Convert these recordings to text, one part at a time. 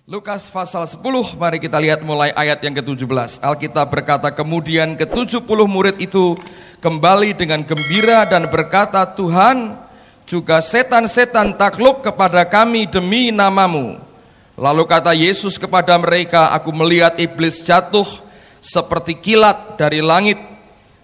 Lukas pasal 10, mari kita lihat mulai ayat yang ke-17. Alkitab berkata, kemudian ke-70 murid itu kembali dengan gembira dan berkata, Tuhan, juga setan-setan takluk kepada kami demi namamu. Lalu kata Yesus kepada mereka, aku melihat iblis jatuh seperti kilat dari langit.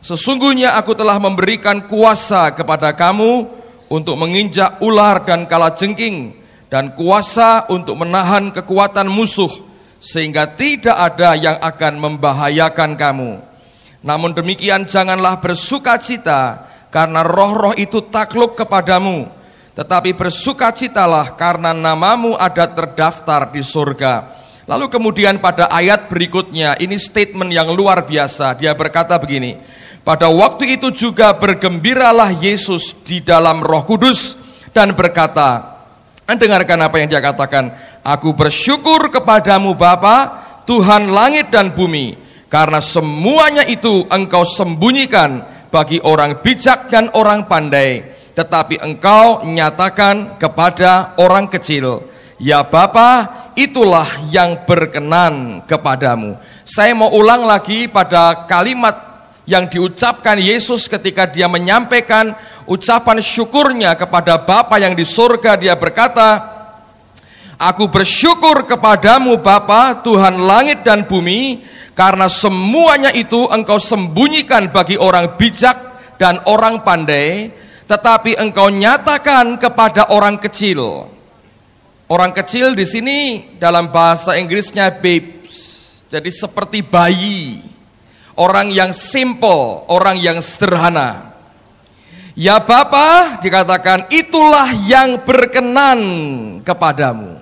Sesungguhnya aku telah memberikan kuasa kepada kamu untuk menginjak ular dan kalajengking, dan kuasa untuk menahan kekuatan musuh, sehingga tidak ada yang akan membahayakan kamu. Namun demikian janganlah bersukacita karena roh-roh itu takluk kepadamu, tetapi bersukacitalah karena namamu ada terdaftar di surga. Lalu kemudian pada ayat berikutnya, ini statement yang luar biasa. Dia berkata begini, pada waktu itu juga bergembiralah Yesus di dalam Roh Kudus dan berkata, dengarkan apa yang dia katakan, aku bersyukur kepadamu Bapa, Tuhan langit dan bumi, karena semuanya itu engkau sembunyikan bagi orang bijak dan orang pandai, tetapi engkau nyatakan kepada orang kecil. Ya Bapa, itulah yang berkenan kepadamu. Saya mau ulang lagi pada kalimat yang diucapkan Yesus ketika dia menyampaikan ucapan syukurnya kepada Bapa yang di surga. Dia berkata, aku bersyukur kepadamu Bapa, Tuhan langit dan bumi, karena semuanya itu engkau sembunyikan bagi orang bijak dan orang pandai, tetapi engkau nyatakan kepada orang kecil. Orang kecil di sini dalam bahasa Inggrisnya babes, jadi seperti bayi. Orang yang simple, orang yang sederhana. Ya Bapa, dikatakan itulah yang berkenan kepadamu.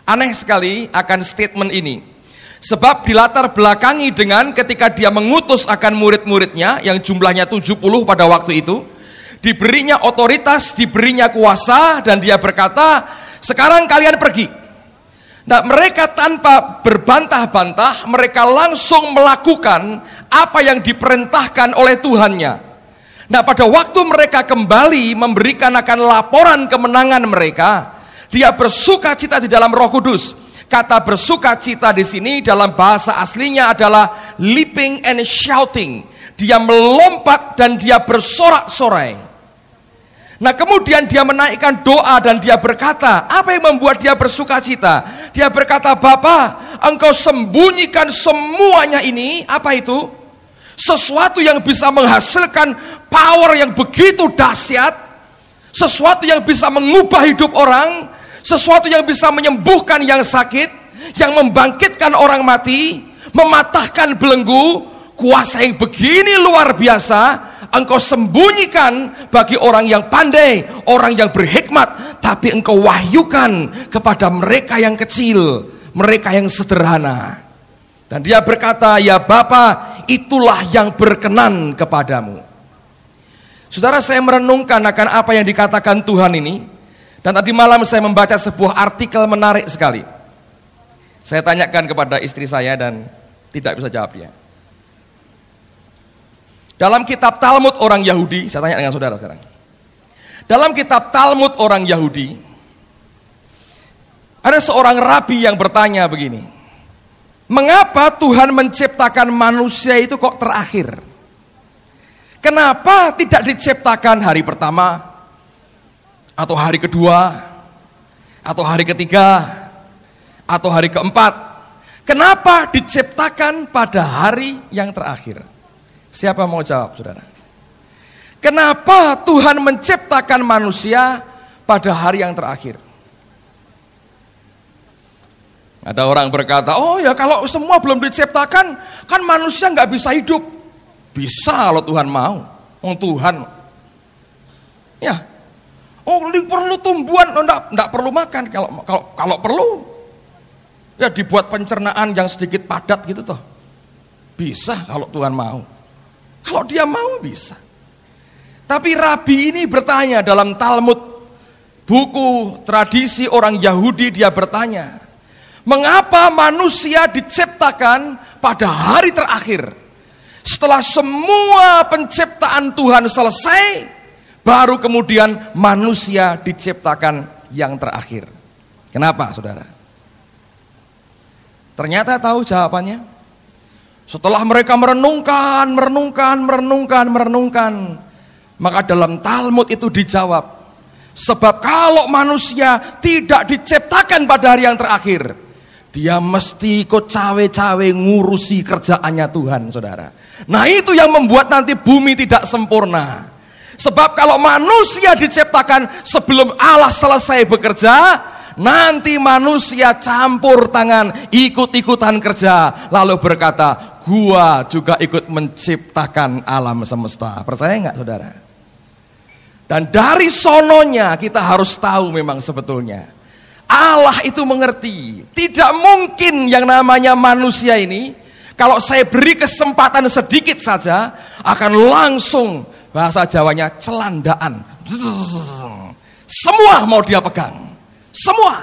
Aneh sekali akan statement ini. Sebab dilatar belakangi dengan ketika dia mengutus akan murid-muridnya yang jumlahnya 70 pada waktu itu. Diberinya otoritas, diberinya kuasa, dan dia berkata, sekarang kalian pergi. Nah, mereka tanpa berbantah-bantah, mereka langsung melakukan apa yang diperintahkan oleh Tuhannya. Nah, pada waktu mereka kembali memberikan akan laporan kemenangan mereka, dia bersukacita di dalam Roh Kudus. Kata bersukacita di sini dalam bahasa aslinya adalah leaping and shouting. Dia melompat dan dia bersorak-sorai. Nah, kemudian dia menaikkan doa dan dia berkata, apa yang membuat dia bersukacita? Dia berkata, Bapa, engkau sembunyikan semuanya ini, apa itu? Sesuatu yang bisa menghasilkan power yang begitu dahsyat, sesuatu yang bisa mengubah hidup orang, sesuatu yang bisa menyembuhkan yang sakit, yang membangkitkan orang mati, mematahkan belenggu, kuasa yang begini luar biasa, engkau sembunyikan bagi orang yang pandai, orang yang berhikmat, tapi engkau wahyukan kepada mereka yang kecil, mereka yang sederhana. Dan dia berkata, ya Bapa, itulah yang berkenan kepadamu. Saudara, saya merenungkan akan apa yang dikatakan Tuhan ini. Dan tadi malam saya membaca sebuah artikel menarik sekali. Saya tanyakan kepada istri saya dan tidak bisa jawab dia. Dalam kitab Talmud orang Yahudi, saya tanya dengan saudara sekarang. Dalam kitab Talmud orang Yahudi, ada seorang rabi yang bertanya begini, mengapa Tuhan menciptakan manusia itu kok terakhir? Kenapa tidak diciptakan hari pertama, atau hari kedua, atau hari ketiga, atau hari keempat? Kenapa diciptakan pada hari yang terakhir? Siapa mau jawab, saudara? Kenapa Tuhan menciptakan manusia pada hari yang terakhir? Ada orang berkata, oh ya kalau semua belum diciptakan, kan manusia nggak bisa hidup. Bisa kalau Tuhan mau. Oh Tuhan, ya, oh perlu tumbuhan, enggak perlu makan. Kalau perlu, ya dibuat pencernaan yang sedikit padat gitu toh. Bisa kalau Tuhan mau. Kalau dia mau bisa. Tapi rabi ini bertanya dalam Talmud, buku tradisi orang Yahudi, dia bertanya, mengapa manusia diciptakan pada hari terakhir? Setelah semua penciptaan Tuhan selesai, baru kemudian manusia diciptakan yang terakhir. Kenapa, saudara? Ternyata tahu jawabannya? Setelah mereka merenungkan, maka dalam Talmud itu dijawab, sebab kalau manusia tidak diciptakan pada hari yang terakhir, dia mesti ikut cawe-cawe ngurusi kerjaannya Tuhan, saudara. Nah itu yang membuat nanti bumi tidak sempurna. Sebab kalau manusia diciptakan sebelum Allah selesai bekerja, nanti manusia campur tangan, ikut-ikutan kerja, lalu berkata, gua juga ikut menciptakan alam semesta. Percaya nggak, saudara? Dan dari sononya kita harus tahu memang sebetulnya Allah itu mengerti. Tidak mungkin yang namanya manusia ini, kalau saya beri kesempatan sedikit saja, akan langsung, bahasa Jawanya, celandaan. Semua mau dia pegang. Semua.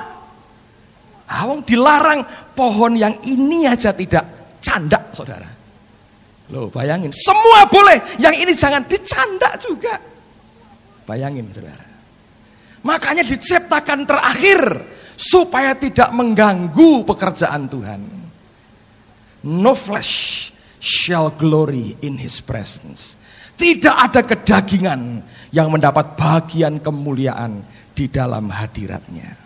Awang dilarang pohon yang ini aja tidak, canda, saudara. Loh, bayangin, semua boleh, yang ini jangan, dicanda juga. Bayangin, saudara. Makanya diciptakan terakhir supaya tidak mengganggu pekerjaan Tuhan. No flesh shall glory in his presence. Tidak ada kedagingan yang mendapat bagian kemuliaan di dalam hadiratnya.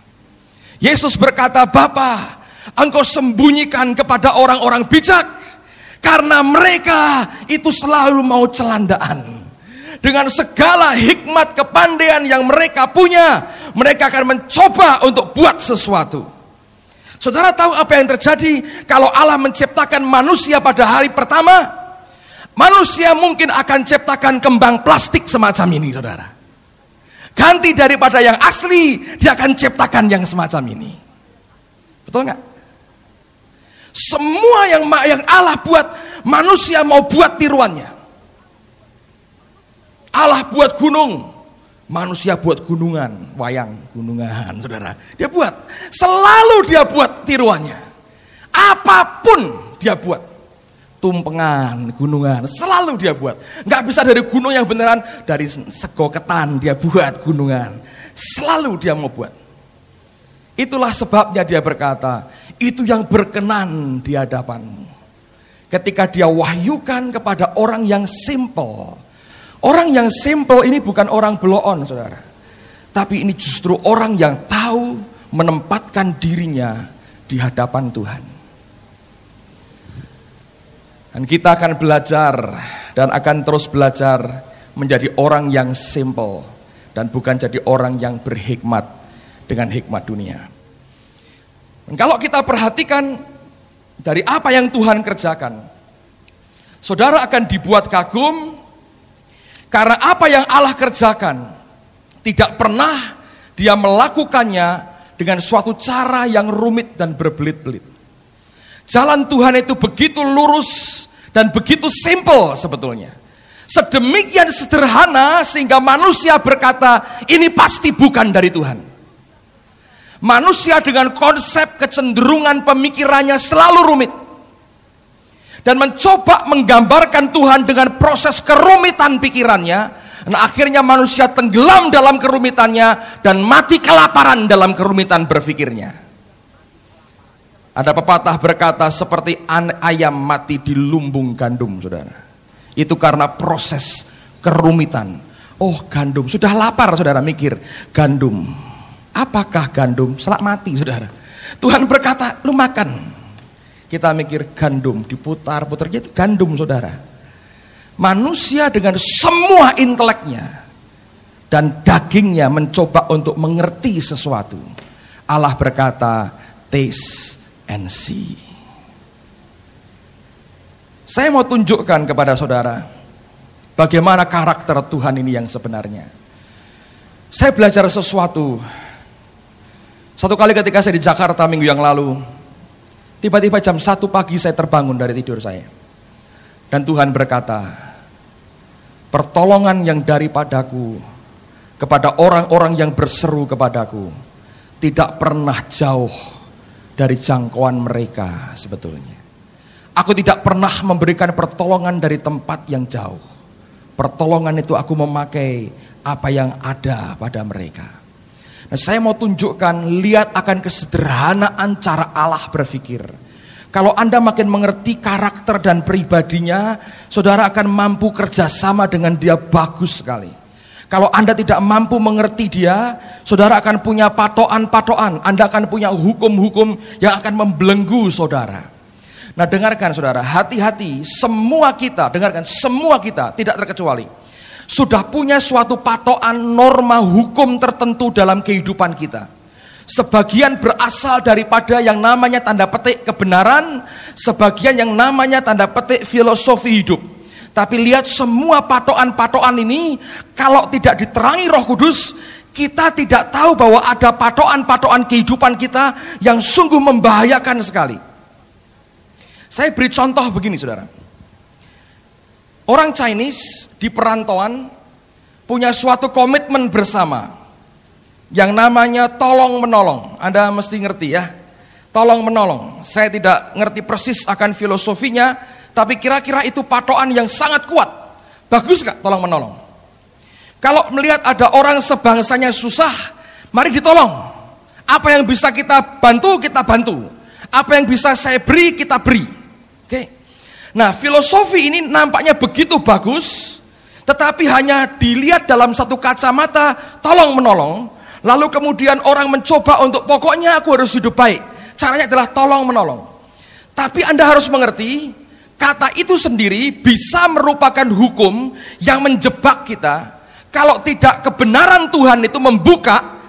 Yesus berkata, Bapa, Engkau sembunyikan kepada orang-orang bijak, karena mereka itu selalu mau celandaan. Dengan segala hikmat kepandaian yang mereka punya, mereka akan mencoba untuk buat sesuatu. Saudara tahu apa yang terjadi kalau Allah menciptakan manusia pada hari pertama? Manusia mungkin akan ciptakan kembang plastik semacam ini, saudara. Ganti daripada yang asli, dia akan ciptakan yang semacam ini. Betul nggak? Semua yang Allah buat, manusia mau buat tiruannya. Allah buat gunung, manusia buat gunungan, wayang gunungan, saudara. Dia buat, selalu dia buat tiruannya. Apapun dia buat, tumpengan, gunungan, selalu dia buat. Nggak bisa dari gunung yang beneran, dari sego ketan dia buat gunungan. Selalu dia mau buat. Itulah sebabnya dia berkata, itu yang berkenan di hadapanmu. Ketika dia wahyukan kepada orang yang simple. Orang yang simple ini bukan orang blow-on, saudara. Tapi ini justru orang yang tahu menempatkan dirinya di hadapan Tuhan. Dan kita akan belajar dan akan terus belajar menjadi orang yang simple dan bukan jadi orang yang berhikmat dengan hikmat dunia. Dan kalau kita perhatikan dari apa yang Tuhan kerjakan, saudara akan dibuat kagum karena apa yang Allah kerjakan tidak pernah dia melakukannya dengan suatu cara yang rumit dan berbelit-belit. Jalan Tuhan itu begitu lurus dan begitu simple sebetulnya. Sedemikian sederhana sehingga manusia berkata, ini pasti bukan dari Tuhan. Manusia dengan konsep kecenderungan pemikirannya selalu rumit. Dan mencoba menggambarkan Tuhan dengan proses kerumitan pikirannya. Dan akhirnya manusia tenggelam dalam kerumitannya dan mati kelaparan dalam kerumitan berpikirnya. Ada pepatah berkata seperti ayam mati di lumbung gandum, saudara. Itu karena proses kerumitan. Oh, gandum, sudah lapar saudara mikir, gandum. Apakah gandum? Selak mati, saudara. Tuhan berkata, lu makan. Kita mikir gandum, diputar-putar gitu, gandum, saudara. Manusia dengan semua inteleknya dan dagingnya mencoba untuk mengerti sesuatu. Allah berkata, taste and see. Saya mau tunjukkan kepada saudara bagaimana karakter Tuhan ini yang sebenarnya. Saya belajar sesuatu. Satu kali ketika saya di Jakarta minggu yang lalu, tiba-tiba jam 1 pagi saya terbangun dari tidur saya. Dan Tuhan berkata, pertolongan yang daripadaku kepada orang-orang yang berseru kepadaku tidak pernah jauh dari jangkauan mereka sebetulnya. Aku tidak pernah memberikan pertolongan dari tempat yang jauh. Pertolongan itu aku memakai apa yang ada pada mereka. Nah, saya mau tunjukkan, lihat akan kesederhanaan cara Allah berpikir. Kalau Anda makin mengerti karakter dan pribadinya, saudara akan mampu kerjasama dengan dia bagus sekali. Kalau Anda tidak mampu mengerti dia, saudara akan punya patokan-patokan, Anda akan punya hukum-hukum yang akan membelenggu saudara. Nah, dengarkan saudara, hati-hati, semua kita, dengarkan, semua kita, tidak terkecuali, sudah punya suatu patokan norma hukum tertentu dalam kehidupan kita. Sebagian berasal daripada yang namanya tanda petik kebenaran, sebagian yang namanya tanda petik filosofi hidup. Tapi lihat, semua patokan-patokan ini kalau tidak diterangi Roh Kudus, kita tidak tahu bahwa ada patokan-patokan kehidupan kita yang sungguh membahayakan sekali. Saya beri contoh begini saudara. Orang Chinese di perantauan punya suatu komitmen bersama yang namanya tolong menolong. Anda mesti ngerti ya, tolong menolong. Saya tidak ngerti persis akan filosofinya, tapi kira-kira itu patokan yang sangat kuat. Bagus gak tolong menolong? Kalau melihat ada orang sebangsanya susah, mari ditolong. Apa yang bisa kita bantu, kita bantu. Apa yang bisa saya beri, kita beri. Oke. Nah, filosofi ini nampaknya begitu bagus, tetapi hanya dilihat dalam satu kacamata tolong menolong. Lalu kemudian orang mencoba untuk pokoknya aku harus hidup baik. Caranya adalah tolong menolong. Tapi Anda harus mengerti, kata itu sendiri bisa merupakan hukum yang menjebak kita. Kalau tidak kebenaran Tuhan itu membuka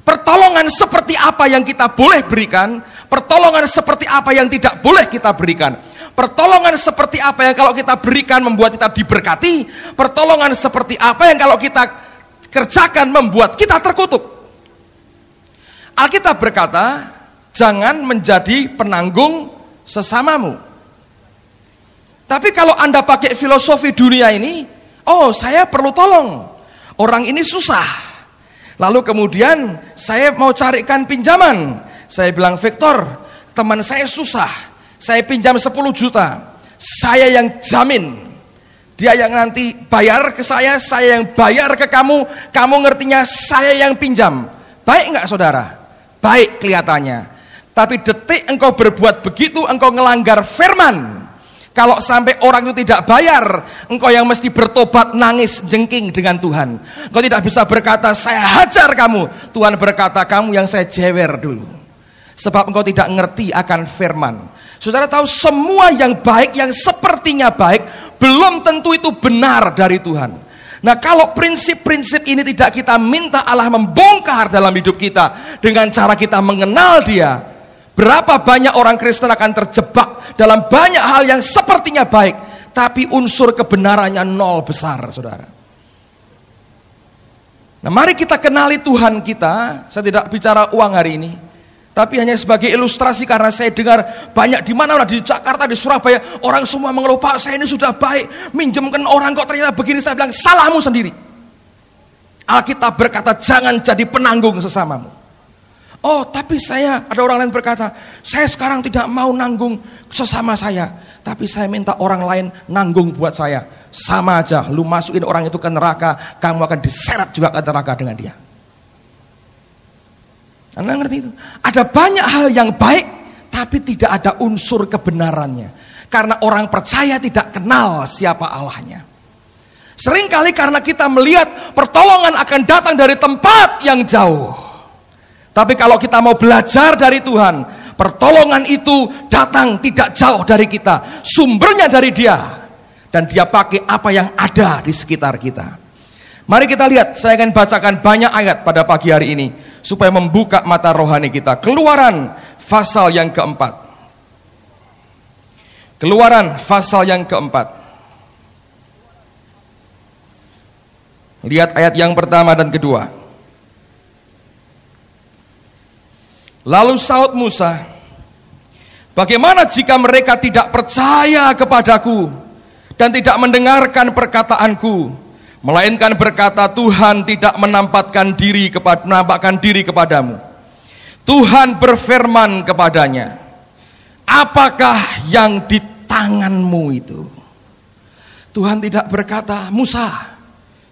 pertolongan seperti apa yang kita boleh berikan, pertolongan seperti apa yang tidak boleh kita berikan. Pertolongan seperti apa yang kalau kita berikan membuat kita diberkati, pertolongan seperti apa yang kalau kita kerjakan membuat kita terkutuk. Alkitab berkata, jangan menjadi penanggung sesamamu. Tapi kalau Anda pakai filosofi dunia ini, oh saya perlu tolong, orang ini susah. Lalu kemudian saya mau carikan pinjaman. Saya bilang, Victor, teman saya susah, saya pinjam 10 juta. Saya yang jamin, dia yang nanti bayar ke saya yang bayar ke kamu. Kamu ngertinya saya yang pinjam. Baik nggak saudara? Baik kelihatannya. Tapi detik engkau berbuat begitu, engkau ngelanggar firman. Kalau sampai orang itu tidak bayar, engkau yang mesti bertobat, nangis, jengking dengan Tuhan. Engkau tidak bisa berkata, saya hajar kamu. Tuhan berkata, kamu yang saya jewer dulu. Sebab engkau tidak ngerti akan firman. Saudara tahu, semua yang baik, yang sepertinya baik, belum tentu itu benar dari Tuhan. Nah, kalau prinsip-prinsip ini tidak kita minta Allah membongkar dalam hidup kita dengan cara kita mengenal Dia, berapa banyak orang Kristen akan terjebak dalam banyak hal yang sepertinya baik, tapi unsur kebenarannya nol besar, saudara. Nah, mari kita kenali Tuhan kita. Saya tidak bicara uang hari ini, tapi hanya sebagai ilustrasi, karena saya dengar banyak di mana-mana, di Jakarta, di Surabaya, orang semua mengeluh, Pak saya ini sudah baik, minjemkan orang kok ternyata begini. Saya bilang, salahmu sendiri. Alkitab berkata, jangan jadi penanggung sesamamu. Oh tapi ada orang lain berkata, saya sekarang tidak mau nanggung sesama saya, tapi saya minta orang lain nanggung buat saya. Sama aja, lu masukin orang itu ke neraka, kamu akan diseret juga ke neraka dengan dia. Anda ngerti itu? Ada banyak hal yang baik, tapi tidak ada unsur kebenarannya. Karena orang percaya tidak kenal siapa Allahnya. Seringkali karena kita melihat pertolongan akan datang dari tempat yang jauh. Tapi kalau kita mau belajar dari Tuhan, pertolongan itu datang tidak jauh dari kita. Sumbernya dari Dia. Dan Dia pakai apa yang ada di sekitar kita. Mari kita lihat, saya akan bacakan banyak ayat pada pagi hari ini supaya membuka mata rohani kita. Keluaran pasal yang keempat. Keluaran pasal yang keempat. Lihat ayat yang pertama dan kedua. Lalu saut Musa, bagaimana jika mereka tidak percaya kepadaku dan tidak mendengarkan perkataanku, melainkan berkata, Tuhan tidak menampakkan diri kepadamu. Tuhan berfirman kepadanya, apakah yang di tanganmu itu? Tuhan tidak berkata, Musa,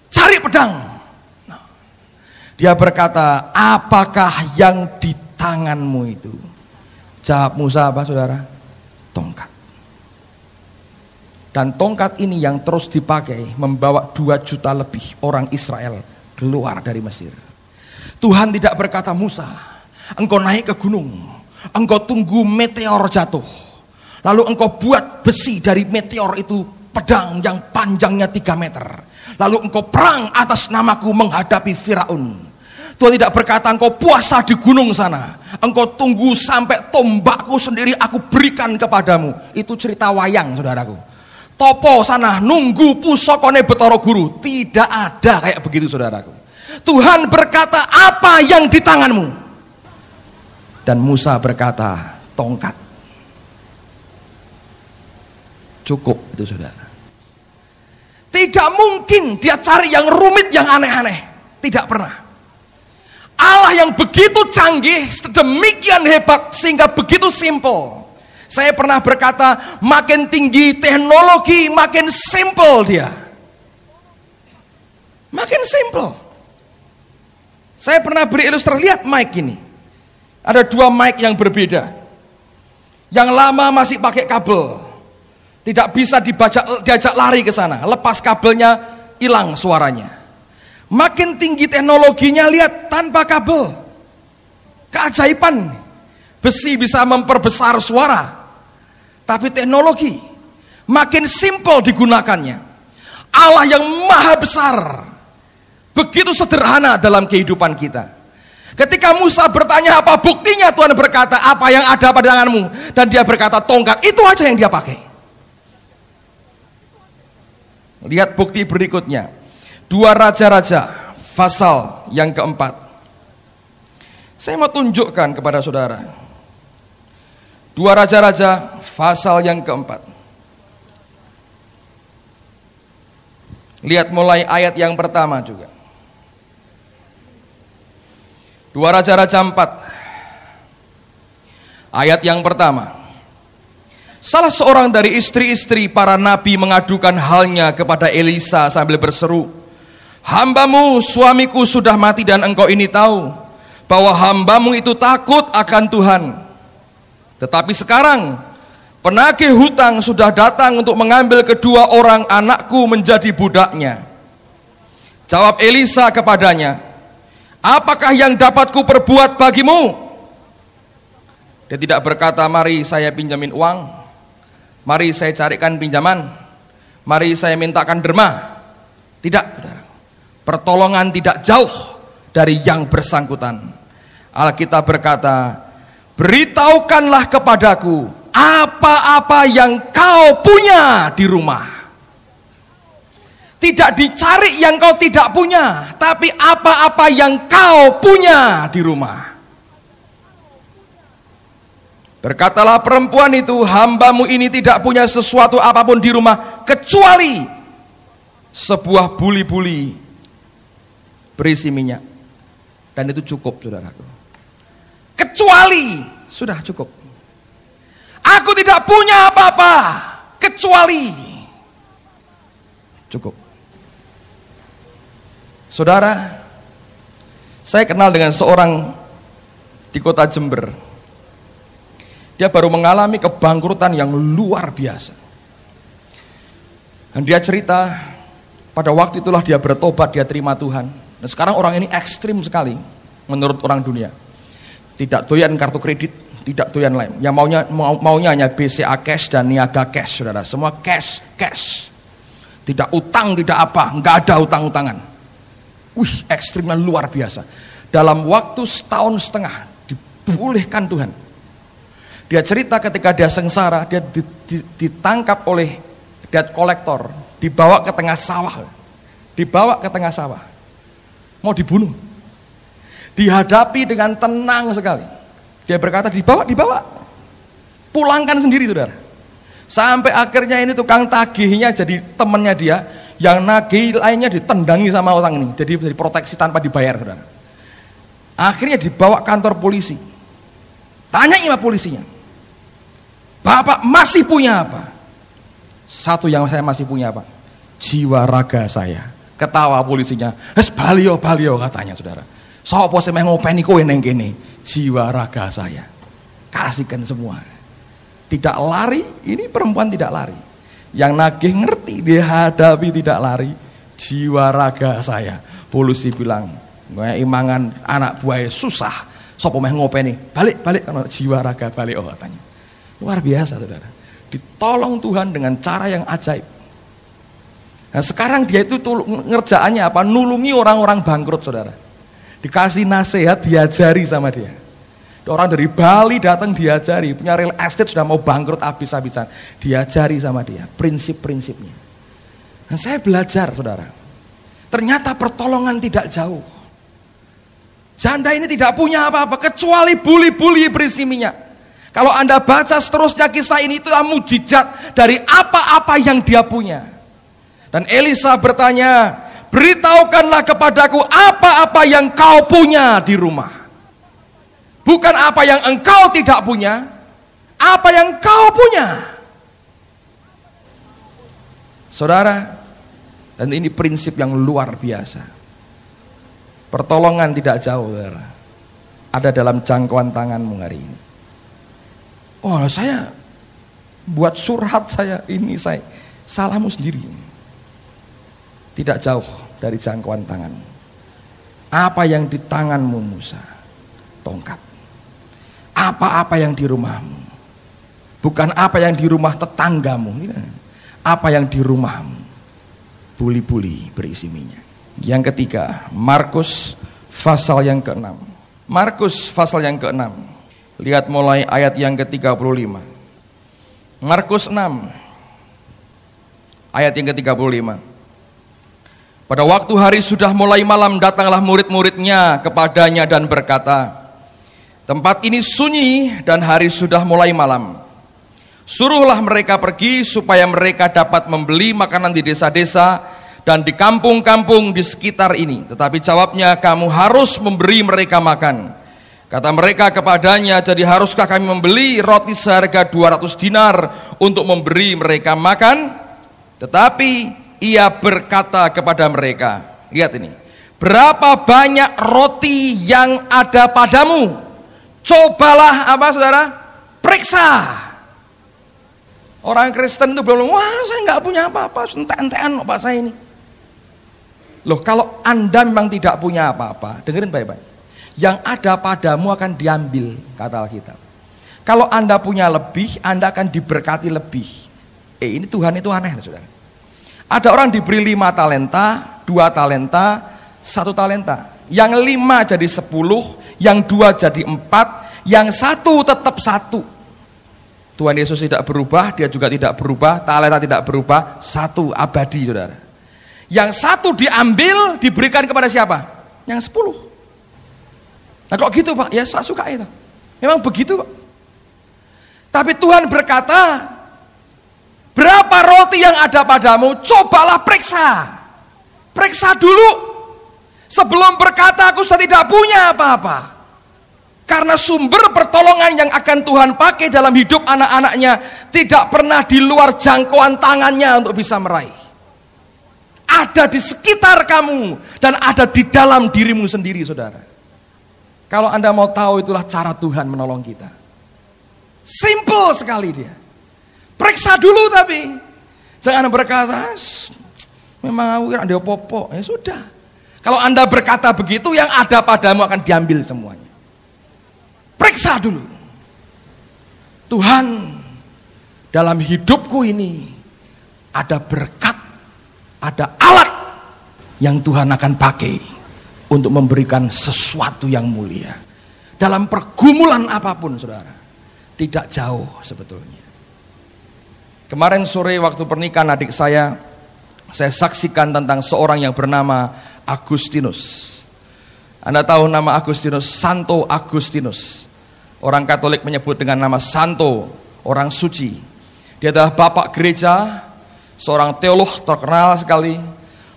cari pedang. Nah, Dia berkata, apakah yang di tanganmu itu? Jawab Musa apa saudara? Dan tongkat ini yang terus dipakai membawa 2 juta lebih orang Israel keluar dari Mesir. Tuhan tidak berkata, Musa, engkau naik ke gunung, engkau tunggu meteor jatuh, lalu engkau buat besi dari meteor itu pedang yang panjangnya 3 meter, lalu engkau perang atas namaku menghadapi Firaun. Tuhan tidak berkata engkau puasa di gunung sana, engkau tunggu sampai tombakku sendiri aku berikan kepadamu. Itu cerita wayang, saudaraku. Topo sana nunggu pusokone Betara Guru. Tidak ada kayak begitu, saudaraku. Tuhan berkata, apa yang di tanganmu? Dan Musa berkata, tongkat. Cukup itu, saudara. Tidak mungkin dia cari yang rumit, yang aneh-aneh. Tidak pernah. Allah yang begitu canggih, sedemikian hebat, sehingga begitu simple. Saya pernah berkata, makin tinggi teknologi, makin simple dia. Makin simple. Saya pernah beri ilustrasi, lihat mic ini. Ada 2 mic yang berbeda. Yang lama masih pakai kabel. Tidak bisa diajak lari ke sana. Lepas kabelnya, hilang suaranya. Makin tinggi teknologinya, lihat tanpa kabel. Keajaiban. Besi bisa memperbesar suara. Tapi teknologi makin simpel digunakannya. Allah yang maha besar begitu sederhana dalam kehidupan kita. Ketika Musa bertanya apa buktinya, Tuhan berkata, apa yang ada pada tanganmu? Dan dia berkata, tongkat. Itu aja yang dia pakai. Lihat bukti berikutnya. 2 Raja-Raja pasal yang keempat. Saya mau tunjukkan kepada saudara. 2 Raja-Raja pasal yang keempat. Lihat mulai ayat yang pertama juga. 2 Raja-Raja 4 ayat yang pertama. Salah seorang dari istri-istri para nabi mengadukan halnya kepada Elisa sambil berseru, hambamu suamiku sudah mati dan engkau ini tahu bahwa hambamu itu takut akan Tuhan. Tetapi sekarang penagih hutang sudah datang untuk mengambil kedua orang anakku menjadi budaknya. Jawab Elisa kepadanya, apakah yang dapat ku perbuat bagimu? Dia tidak berkata, mari saya pinjamin uang, mari saya carikan pinjaman, mari saya mintakan derma. Tidak, saudara. Pertolongan tidak jauh dari yang bersangkutan. Alkitab berkata, beritahukanlah kepadaku apa-apa yang kau punya di rumah. Tidak dicari yang kau tidak punya, tapi apa-apa yang kau punya di rumah. Berkatalah perempuan itu, hambamu ini tidak punya sesuatu apapun di rumah kecuali sebuah buli-buli berisi minyak. Dan itu cukup, saudaraku. Kecuali, sudah cukup. Aku tidak punya apa-apa kecuali cukup. Saudara, saya kenal dengan seorang di kota Jember. Dia baru mengalami kebangkrutan yang luar biasa. Dan dia cerita, pada waktu itulah dia bertobat, dia terima Tuhan. Dan sekarang orang ini ekstrim sekali menurut orang dunia. Tidak doyan kartu kredit, tidak doyan lain. Yang maunya hanya BCA cash dan niaga cash, saudara. Semua cash. Tidak utang, tidak apa, nggak ada utang-utangan. Wih, ekstrimnya luar biasa. Dalam waktu 1,5 tahun dipulihkan Tuhan. Dia cerita ketika dia sengsara, dia ditangkap oleh debt collector, dibawa ke tengah sawah. Mau dibunuh. Dihadapi dengan tenang sekali. Dia berkata, dibawa. Pulangkan sendiri, saudara. Sampai akhirnya ini tukang tagihnya jadi temannya dia, yang nagih lainnya ditendangi sama orang ini. Jadi proteksi tanpa dibayar, saudara. Akhirnya dibawa kantor polisi. Tanya sama polisinya, Bapak masih punya apa? Satu yang saya masih punya, Pak, jiwa raga saya. Ketawa polisinya, balio katanya, saudara. Sopo sing meh ngopeni kowe ning kene? Jiwa raga saya. Kasihkan semua. Tidak lari, ini perempuan tidak lari. Yang nagih ngerti, dihadapi tidak lari. Jiwa raga saya. Polisi bilang, imangan anak buahnya susah. Sopo meh ngopeni, balik karena jiwa raga balik katanya. Luar biasa saudara. Ditolong Tuhan dengan cara yang ajaib. Nah sekarang dia itu ngerjaannya apa? Nulungi orang-orang bangkrut saudara. Dikasih nasihat, diajari sama dia. Orang dari Bali datang diajari, punya real estate sudah mau bangkrut habis-habisan. Diajari sama dia, prinsip-prinsipnya. Dan saya belajar saudara. Ternyata pertolongan tidak jauh. Janda ini tidak punya apa-apa kecuali buli-buli berisi minyak. Kalau Anda baca seterusnya kisah ini, itulah mujizat dari apa-apa yang dia punya. Dan Elisa bertanya, beritahukanlah kepadaku apa-apa yang kau punya di rumah. Bukan apa yang engkau tidak punya, apa yang kau punya. Saudara, dan ini prinsip yang luar biasa. Pertolongan tidak jauh, saudara. Ada dalam jangkauan tanganmu hari ini. Oh, saya buat surat saya ini, saya salahmu sendiri. Tidak jauh dari jangkauan tanganmu. Apa yang di tanganmu Musa? Tongkat. Apa-apa yang di rumahmu. Bukan apa yang di rumah tetanggamu. Apa yang di rumahmu. Buli-buli berisi minyak. Yang ketiga, Markus pasal yang ke-6. Markus pasal yang ke-6. Lihat mulai ayat yang ke-35. Markus 6 ayat yang ke-35. Pada waktu hari sudah mulai malam, datanglah murid-muridnya kepadanya dan berkata, tempat ini sunyi dan hari sudah mulai malam. Suruhlah mereka pergi supaya mereka dapat membeli makanan di desa-desa dan di kampung-kampung di sekitar ini. Tetapi jawabnya, kamu harus memberi mereka makan. Kata mereka kepadanya, jadi haruskah kami membeli roti seharga 200 dinar untuk memberi mereka makan? Tetapi ia berkata kepada mereka, lihat ini, berapa banyak roti yang ada padamu? Cobalah apa saudara? Periksa. Orang Kristen itu belum, wah saya nggak punya apa-apa, entek-entekan pak saya ini. Loh, kalau Anda memang tidak punya apa-apa, dengerin baik-baik. Yang ada padamu akan diambil, kata Alkitab. Kalau Anda punya lebih, Anda akan diberkati lebih. Ini Tuhan itu aneh, saudara. Ada orang diberi 5 talenta, 2 talenta, 1 talenta. Yang 5 jadi 10, yang 2 jadi 4, yang 1 tetap 1. Tuhan Yesus tidak berubah, dia juga tidak berubah, talenta tidak berubah, 1 abadi, saudara. Yang 1 diambil, diberikan kepada siapa? Yang 10. Nah kok gitu Pak? Ya suka itu. Memang begitu kok. Tapi Tuhan berkata, berapa roti yang ada padamu? Cobalah periksa. Periksa dulu. Sebelum berkata aku sudah tidak punya apa-apa. Karena sumber pertolongan yang akan Tuhan pakai dalam hidup anak-anaknya tidak pernah di luar jangkauan tangannya untuk bisa meraih. Ada di sekitar kamu dan ada di dalam dirimu sendiri, saudara. Kalau Anda mau tahu, itulah cara Tuhan menolong kita. Simple sekali dia. Periksa dulu, tapi jangan berkata memang aku ada popo. Ya sudah. Kalau Anda berkata begitu, yang ada padamu akan diambil semuanya. Periksa dulu. Tuhan, dalam hidupku ini ada berkat, ada alat yang Tuhan akan pakai untuk memberikan sesuatu yang mulia. Dalam pergumulan apapun, saudara, tidak jauh sebetulnya. Kemarin sore waktu pernikahan adik saya saksikan tentang seorang yang bernama Agustinus. Anda tahu nama Agustinus? Santo Agustinus. Orang Katolik menyebut dengan nama Santo, orang suci. Dia adalah bapak gereja, seorang teolog terkenal sekali.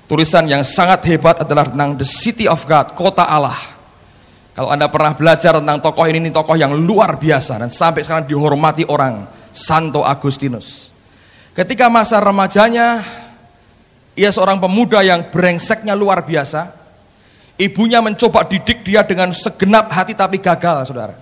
Tulisan yang sangat hebat adalah tentang The City of God, kota Allah. Kalau Anda pernah belajar tentang tokoh ini tokoh yang luar biasa dan sampai sekarang dihormati orang, Santo Agustinus. Ketika masa remajanya, ia seorang pemuda yang brengseknya luar biasa. Ibunya mencoba didik dia dengan segenap hati tapi gagal, saudara.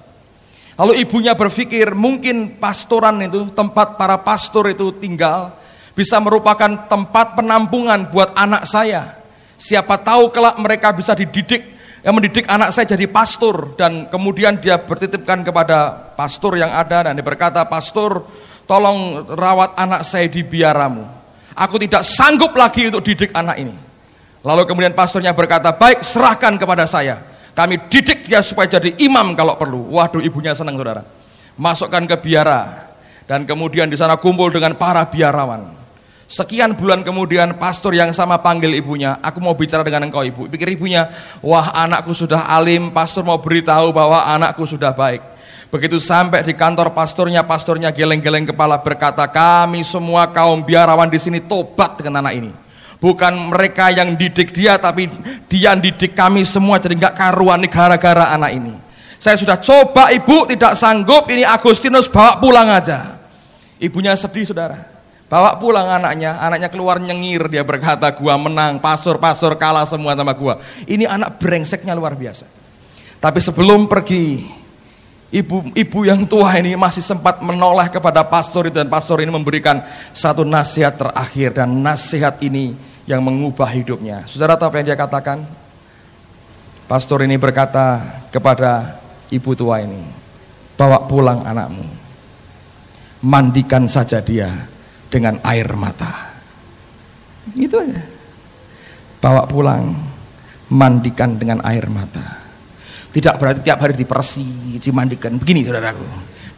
Lalu ibunya berpikir mungkin pastoran itu, tempat para pastor itu tinggal, bisa merupakan tempat penampungan buat anak saya. Siapa tahu kelak mereka bisa mendidik anak saya jadi pastor, dan kemudian dia bertitipkan kepada pastor yang ada dan dia berkata, "Pastor, tolong rawat anak saya di biaramu. Aku tidak sanggup lagi untuk didik anak ini." Lalu kemudian pastornya berkata, "Baik, serahkan kepada saya. Kami didik dia supaya jadi imam kalau perlu." Waduh, ibunya senang, saudara. Masukkan ke biara, dan kemudian di sana kumpul dengan para biarawan. Sekian bulan kemudian pastor yang sama panggil ibunya, "Aku mau bicara dengan engkau, ibu." Pikir ibunya, "Wah, anakku sudah alim, pastor mau beritahu bahwa anakku sudah baik." Begitu sampai di kantor pastornya geleng-geleng kepala berkata, "Kami semua kaum biarawan di sini tobat dengan anak ini. Bukan mereka yang didik dia, tapi dia yang didik kami semua, jadi nggak karuan nih gara-gara anak ini. Saya sudah coba, ibu, tidak sanggup, ini Agustinus bawa pulang aja." Ibunya sedih, saudara. Bawa pulang anaknya keluar nyengir, dia berkata, "Gua menang, pastor kalah semua sama gua." Ini anak brengseknya luar biasa. Tapi sebelum pergi, ibu yang tua ini masih sempat menoleh kepada pastor itu, dan pastor ini memberikan satu nasihat terakhir, dan nasihat ini yang mengubah hidupnya. Saudara tahu apa yang dia katakan? Pastor ini berkata kepada ibu tua ini, "Bawa pulang anakmu, mandikan saja dia dengan air mata." Itu aja. Bawa pulang, mandikan dengan air mata. Tidak berarti tiap hari dipersi, dimandikan. Begini, saudaraku,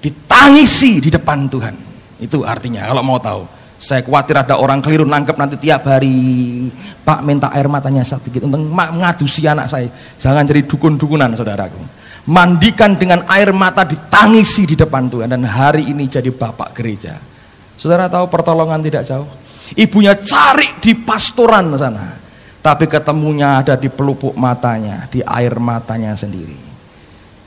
ditangisi di depan Tuhan. Itu artinya, kalau mau tahu. Saya khawatir ada orang keliru nangkep nanti tiap hari, "Pak, minta air matanya sedikit untuk ngadusi anak saya." Jangan jadi dukun-dukunan, saudaraku. Mandikan dengan air mata, ditangisi di depan Tuhan, dan hari ini jadi bapak gereja. Saudara tahu pertolongan tidak jauh. Ibunya cari di pastoran sana, tapi ketemunya ada di pelupuk matanya, di air matanya sendiri.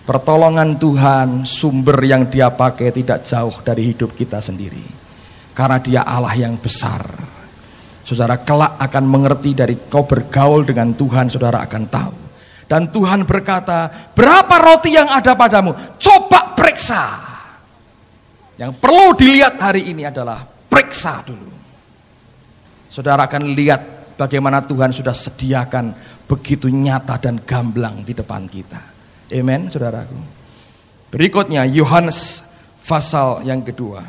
Pertolongan Tuhan, sumber yang dia pakai tidak jauh dari hidup kita sendiri, karena dia Allah yang besar. Saudara kelak akan mengerti, dari kau bergaul dengan Tuhan, saudara akan tahu. Dan Tuhan berkata, "Berapa roti yang ada padamu? Coba periksa." Yang perlu dilihat hari ini adalah periksa dulu. Saudara akan lihat bagaimana Tuhan sudah sediakan begitu nyata dan gamblang di depan kita. Amen, saudaraku. Berikutnya Yohanes pasal yang kedua.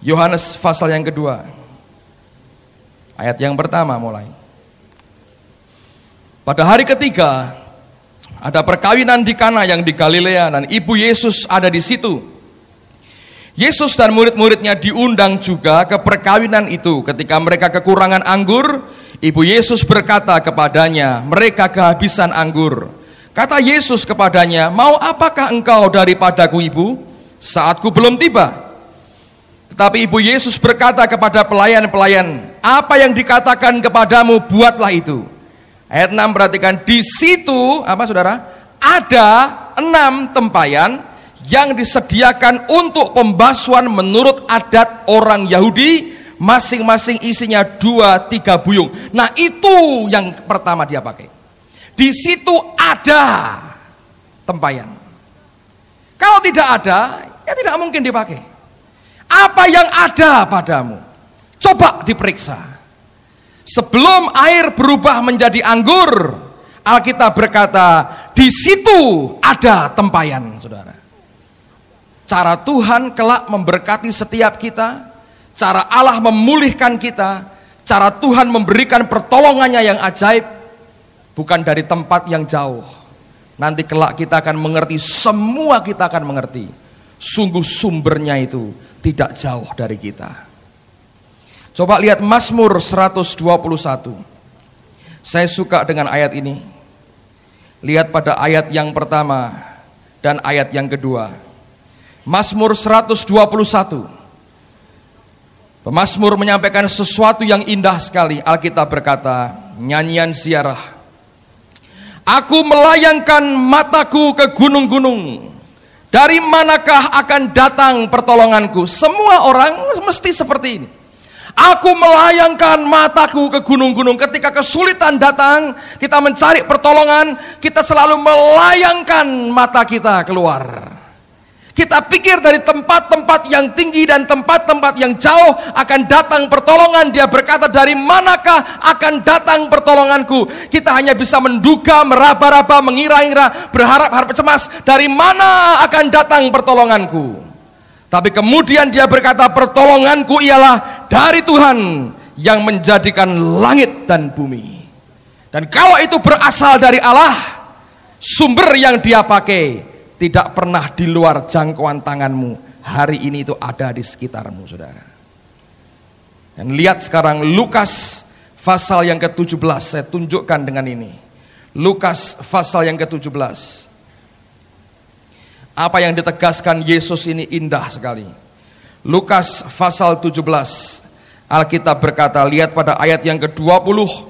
Yohanes pasal yang kedua, ayat yang pertama mulai. Pada hari ketiga ada perkawinan di Kana yang di Galilea, dan ibu Yesus ada di situ. Yesus dan murid-muridnya diundang juga ke perkawinan itu. Ketika mereka kekurangan anggur, ibu Yesus berkata kepadanya, "Mereka kehabisan anggur." Kata Yesus kepadanya, "Mau apakah engkau daripadaku, ibu? Saatku belum tiba." Tetapi ibu Yesus berkata kepada pelayan-pelayan, "Apa yang dikatakan kepadamu, buatlah itu." Ayat 6, perhatikan, di situ apa, saudara? Ada 6 tempayan yang disediakan untuk pembasuhan menurut adat orang Yahudi, masing-masing isinya 2-3 buyung. Nah, itu yang pertama dia pakai. Di situ ada tempayan. Kalau tidak ada, ya tidak mungkin dipakai. Apa yang ada padamu? Coba diperiksa. Sebelum air berubah menjadi anggur, Alkitab berkata, di situ ada tempayan, saudara. Cara Tuhan kelak memberkati setiap kita, cara Allah memulihkan kita, cara Tuhan memberikan pertolongannya yang ajaib, bukan dari tempat yang jauh. Nanti kelak kita akan mengerti, semua kita akan mengerti, sungguh sumbernya itu tidak jauh dari kita. Coba lihat Mazmur 121. Saya suka dengan ayat ini. Lihat pada ayat yang pertama dan ayat yang kedua. Mazmur 121. Pemazmur menyampaikan sesuatu yang indah sekali. Alkitab berkata, nyanyian ziarah. Aku melayangkan mataku ke gunung-gunung. Dari manakah akan datang pertolonganku? Semua orang mesti seperti ini. Aku melayangkan mataku ke gunung-gunung. Ketika kesulitan datang, kita mencari pertolongan, kita selalu melayangkan mata kita keluar. Kita pikir dari tempat-tempat yang tinggi dan tempat-tempat yang jauh akan datang pertolongan. Dia berkata, dari manakah akan datang pertolonganku? Kita hanya bisa menduga, meraba-raba, mengira-ngira, berharap-harap cemas. Dari mana akan datang pertolonganku? Tapi kemudian dia berkata, pertolonganku ialah dari Tuhan yang menjadikan langit dan bumi. Dan kalau itu berasal dari Allah, sumber yang dia pakai tidak pernah di luar jangkauan tanganmu. Hari ini itu ada di sekitarmu, saudara. Dan lihat sekarang Lukas pasal yang ke-17. Saya tunjukkan dengan ini. Lukas pasal yang ke-17. Apa yang ditegaskan Yesus ini indah sekali. Lukas pasal 17. Alkitab berkata, lihat pada ayat yang ke-20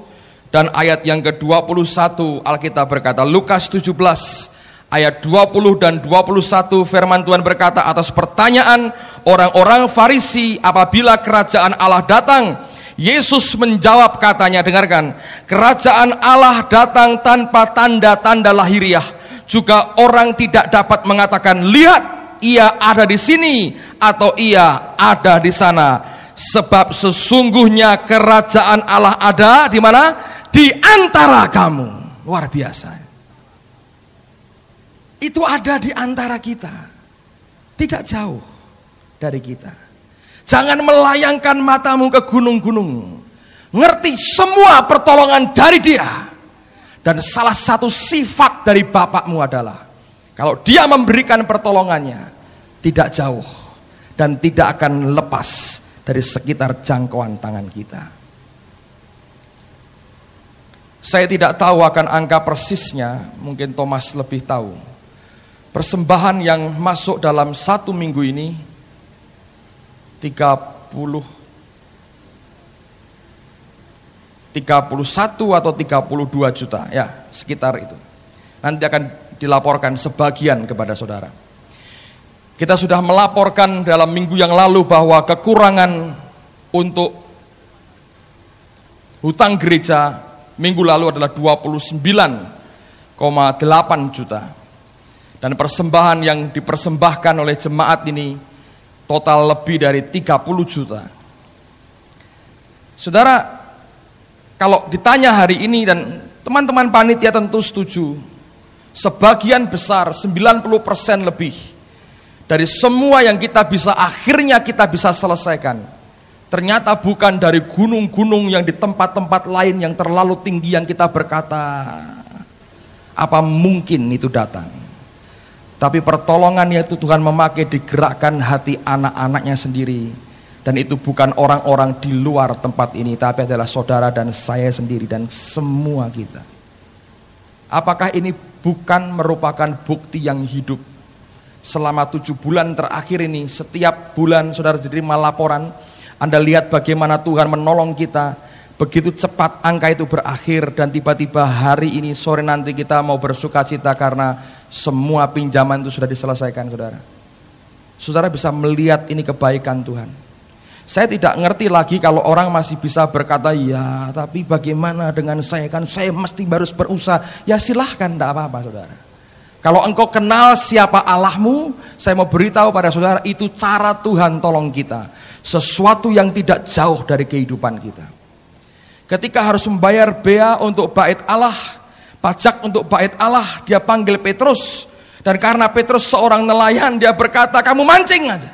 dan ayat yang ke-21. Alkitab berkata, Lukas 17 ayat 20 dan 21, firman Tuhan berkata, atas pertanyaan orang-orang Farisi apabila kerajaan Allah datang, Yesus menjawab, katanya, dengarkan, kerajaan Allah datang tanpa tanda-tanda lahiriah. Juga orang tidak dapat mengatakan, lihat, ia ada di sini atau ia ada di sana. Sebab sesungguhnya kerajaan Allah ada di mana? Di antara kamu. Luar biasa. Itu ada di antara kita, tidak jauh dari kita. Jangan melayangkan matamu ke gunung-gunung. Ngerti semua pertolongan dari Dia. Dan salah satu sifat dari Bapakmu adalah, kalau Dia memberikan pertolongannya, tidak jauh dan tidak akan lepas dari sekitar jangkauan tangan kita. Saya tidak tahu akan angka persisnya, mungkin Thomas lebih tahu. Persembahan yang masuk dalam 1 minggu ini 31 atau 32 juta, ya sekitar itu. Nanti akan dilaporkan sebagian kepada saudara. Kita sudah melaporkan dalam minggu yang lalu bahwa kekurangan untuk hutang gereja minggu lalu adalah 29,8 juta. Dan persembahan yang dipersembahkan oleh jemaat ini total lebih dari 30 juta. Saudara, kalau ditanya hari ini, dan teman-teman panitia tentu setuju, sebagian besar 90% lebih dari semua yang akhirnya kita bisa selesaikan, ternyata bukan dari gunung-gunung yang di tempat-tempat lain yang terlalu tinggi yang kita berkata, apa mungkin itu datang. Tapi pertolongannya itu Tuhan memakai digerakkan hati anak-anaknya sendiri. Dan itu bukan orang-orang di luar tempat ini, tapi adalah saudara dan saya sendiri dan semua kita. Apakah ini bukan merupakan bukti yang hidup? Selama 7 bulan terakhir ini, setiap bulan saudara diterima laporan, Anda lihat bagaimana Tuhan menolong kita. Begitu cepat angka itu berakhir, dan tiba-tiba hari ini sore nanti kita mau bersuka cita karena semua pinjaman itu sudah diselesaikan, saudara. Saudara bisa melihat ini kebaikan Tuhan. Saya tidak ngerti lagi kalau orang masih bisa berkata, ya tapi bagaimana dengan saya, kan saya mesti harus berusaha. Ya silahkan, tidak apa-apa saudara. Kalau engkau kenal siapa Allahmu, saya mau beritahu pada saudara, itu cara Tuhan tolong kita. Sesuatu yang tidak jauh dari kehidupan kita. Ketika harus membayar bea untuk bait Allah, pajak untuk bait Allah, dia panggil Petrus. Dan karena Petrus seorang nelayan, dia berkata, kamu mancing aja.